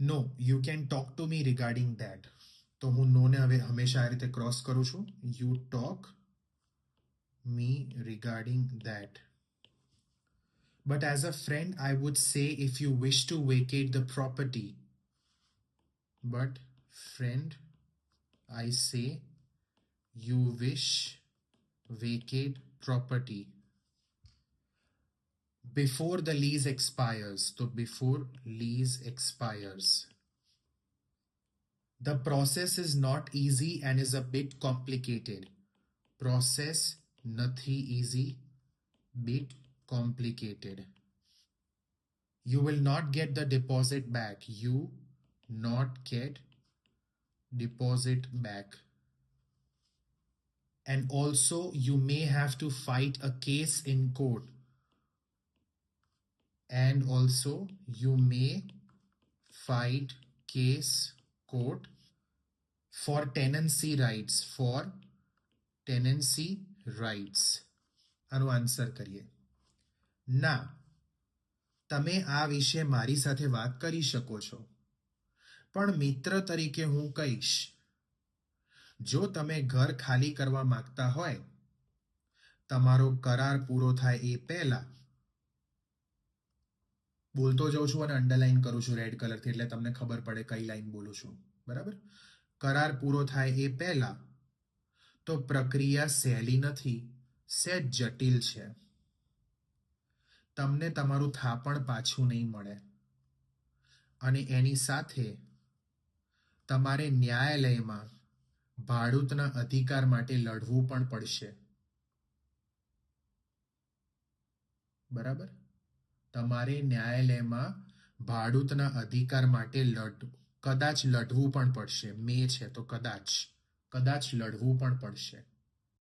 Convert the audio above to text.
No you can talk to me regarding that. તો હું નોને હવે હંમેશા આ રીતે ક્રોસ કરું છું. You talk me regarding that. But as a friend, I would say if you wish to vacate the property. But friend, I say you wish vacate property before the lease expires. So before lease expires. The process is not easy and is a bit complicated. Process nathi easy, bit complicated. You will not get the deposit back. You not get deposit back. And also you may have to fight a case in court. And also you may fight case court for tenancy rights. For tenancy rights. આનો answer કરીએ. ના, તમે આ વિશે મારી સાથે વાત કરી શકો છો, પણ મિત્ર તરીકે હું કહીશ, જો તમે ઘર ખાલી કરવા માંગતા હોય, તમારો કરાર પૂરો થાય એ પહેલા, બોલતો જાઉં છું અને અંડરલાઈન કરું છું રેડ કલરથી, એટલે તમને ખબર પડે કઈ લાઈન બોલું છું. બરાબર? કરાર પૂરો થાય એ પહેલા તો પ્રક્રિયા સહેલી નથી, સહેજ જટિલ છે. તમને તમારું થાપણ પાછું નહીં મળે અને એની સાથે તમારે ન્યાયાલયમાં ભાડૂતના અધિકાર માટે લડવું પણ પડશે. બરાબર? તમારે ન્યાયાલયમાં ભાડૂતના અધિકાર માટે કદાચ લડવું પણ પડશે. મે છે તો કદાચ લડવું પણ પડશે.